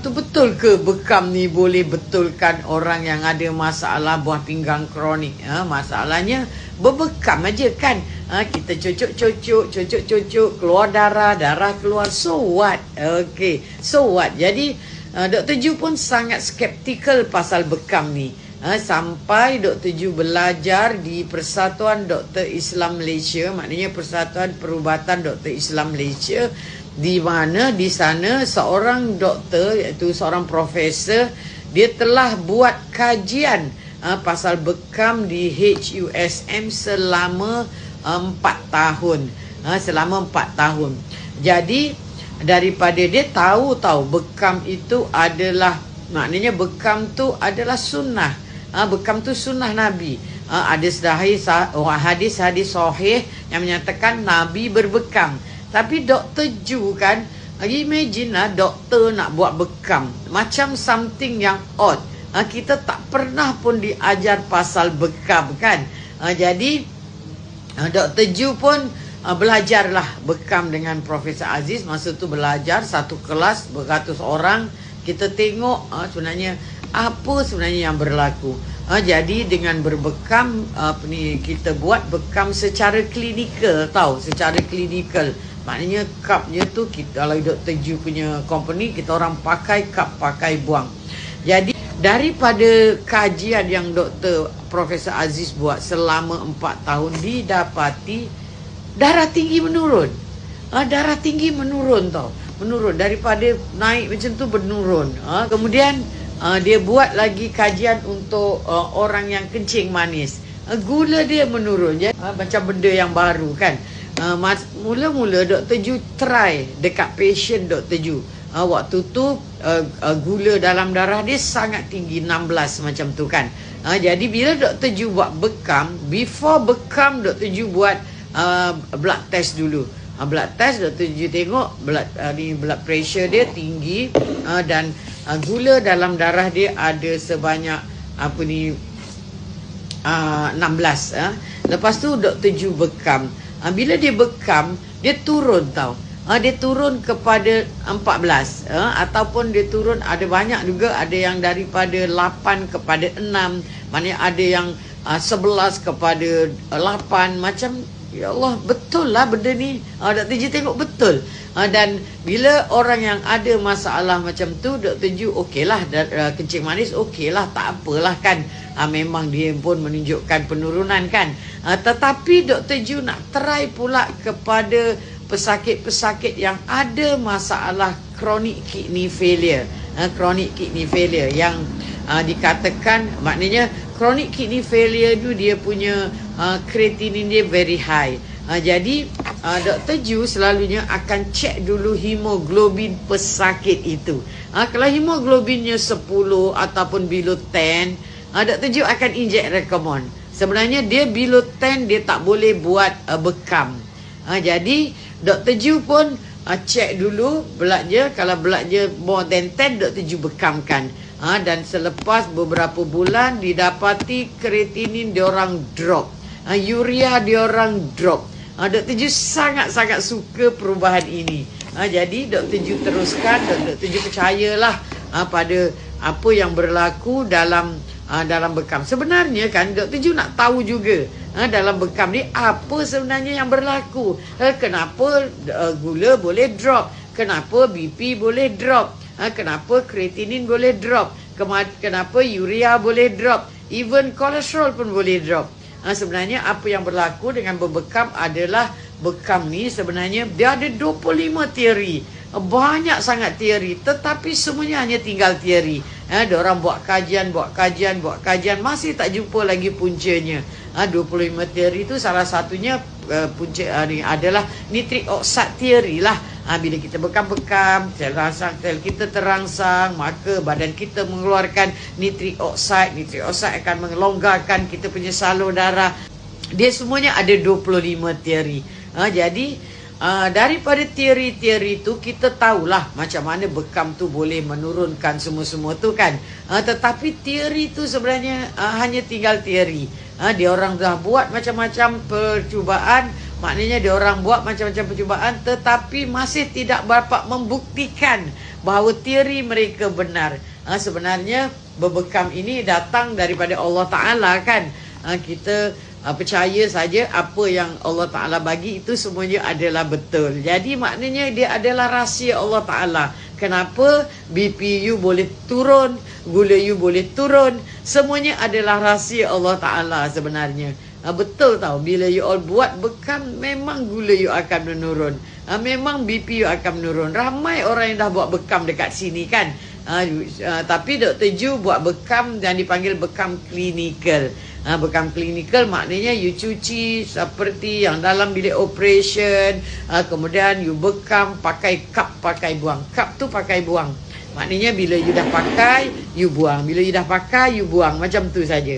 tu betul ke bekam ni boleh betulkan orang yang ada masalah buah pinggang kronik? Masalahnya berbekam aja kan. Kita cucuk, keluar darah keluar. So what? Okay, so what? Jadi Dr. Ju pun sangat skeptikal pasal bekam ni. Sampai Dr. Ju belajar di Persatuan Doktor Islam Malaysia, maknanya Persatuan Perubatan Doktor Islam Malaysia, di mana di sana seorang doktor, iaitu seorang profesor, dia telah buat kajian pasal bekam di HUSM selama 4 tahun. Selama 4 tahun. Jadi daripada dia tahu bekam itu adalah, maknanya bekam tu adalah sunnah. Bekam tu sunnah Nabi. Ada hadis-hadis sahih yang menyatakan Nabi berbekam. Tapi Dr. Ju kan, imagine lah doktor nak buat bekam. Macam something yang odd. Kita tak pernah pun diajar pasal bekam kan. Jadi Dr. Ju pun belajarlah bekam dengan Profesor Aziz. Masa tu belajar satu kelas beratus orang. Kita tengok sebenarnya apa sebenarnya yang berlaku. Jadi dengan berbekam kita buat bekam secara klinikal, secara klinikal. Maknanya cupnya tu kita, kalau Dr. Ju punya company, kita orang pakai cup, pakai buang. Jadi daripada kajian yang Dr. Profesor Aziz buat selama 4 tahun, didapati darah tinggi menurun. Darah tinggi menurun menurun daripada naik macam tu menurun. Kemudian dia buat lagi kajian untuk orang yang kencing manis. Gula dia menurun. Jadi macam benda yang baru kan. Mula-mula Dr. Ju try dekat patient Dr. Ju. Waktu tu gula dalam darah dia sangat tinggi, 16 macam tu kan. Jadi bila Dr. Ju buat bekam, before bekam Dr. Ju buat blood test dulu. Blood test Dr. Ju tengok blood pressure dia tinggi, dan gula dalam darah dia ada sebanyak 16. Lepas tu Dr. Ju bekam. Bila dia bekam, dia turun dia turun kepada 14, ataupun dia turun, ada banyak juga, ada yang daripada 8 kepada 6, maknanya ada yang 11 kepada 8. Macam, ya Allah, betul lah benda ni. Dr. Ju tengok betul. Dan bila orang yang ada masalah macam tu, Dr. Ju okeylah, kencing manis okeylah, tak apalah kan. Memang dia pun menunjukkan penurunan kan. Tetapi Dr. Ju nak try pula kepada pesakit-pesakit yang ada masalah chronic kidney failure. Chronic kidney failure yang dikatakan, maknanya chronic kidney failure tu dia punya creatinine dia very high. Jadi Dr. Ju selalunya akan cek dulu hemoglobin pesakit itu. Kalau hemoglobinnya 10 ataupun below 10, Dr. Ju akan inject Recomon. Sebenarnya dia below 10 dia tak boleh buat bekam. Jadi Dr. Ju pun cek dulu bloodnya. Kalau bloodnya more than 10, Dr. Ju bekamkan. Dan selepas beberapa bulan didapati kreatinin diorang drop, urea diorang drop. Dr. Ju sangat-sangat suka perubahan ini. Jadi Dr. Ju teruskan, Dr. Ju percayalah pada apa yang berlaku dalam bekam. Sebenarnya kan Dr. Ju nak tahu juga dalam bekam ni apa sebenarnya yang berlaku. Kenapa gula boleh drop? Kenapa BP boleh drop? Kenapa kreatinin boleh drop? Kenapa urea boleh drop? Even kolesterol pun boleh drop. Sebenarnya apa yang berlaku dengan berbekam adalah, bekam ni sebenarnya dia ada 25 teori. Banyak sangat teori, tetapi semuanya hanya tinggal teori. Diorang buat kajian, masih tak jumpa lagi puncanya. 25 teori tu salah satunya punca ni adalah nitric oxide teori lah. Bila kita bekam-bekam, sel kita terangsang, maka badan kita mengeluarkan nitric oxide. Nitric oxide akan melonggarkan kita punya salur darah. Dia semuanya ada 25 teori. Jadi daripada teori-teori tu kita tahulah macam mana bekam tu boleh menurunkan semua-semua tu kan. Tetapi teori tu sebenarnya hanya tinggal teori. Dia orang dah buat macam-macam percubaan Maknanya dia orang buat macam-macam percubaan tetapi masih tidak dapat membuktikan bahawa teori mereka benar. Sebenarnya berbekam ini datang daripada Allah Ta'ala kan. Kita percaya saja apa yang Allah Ta'ala bagi itu semuanya adalah betul. Jadi maknanya dia adalah rahsia Allah Ta'ala. Kenapa BP you boleh turun, gula you boleh turun, semuanya adalah rahsia Allah Ta'ala sebenarnya. Betul tau, bila you all buat bekam, memang gula you akan menurun. Memang BP you akan menurun. Ramai orang yang dah buat bekam dekat sini kan. Tapi Dr. Ju buat bekam dan dipanggil bekam klinikal. Bekam klinikal maknanya you cuci seperti yang dalam bilik operation. Kemudian you bekam pakai cup, pakai buang. Cup tu pakai buang. Maknanya bila you dah pakai, you buang. Bila you dah pakai, you buang. Macam tu saja.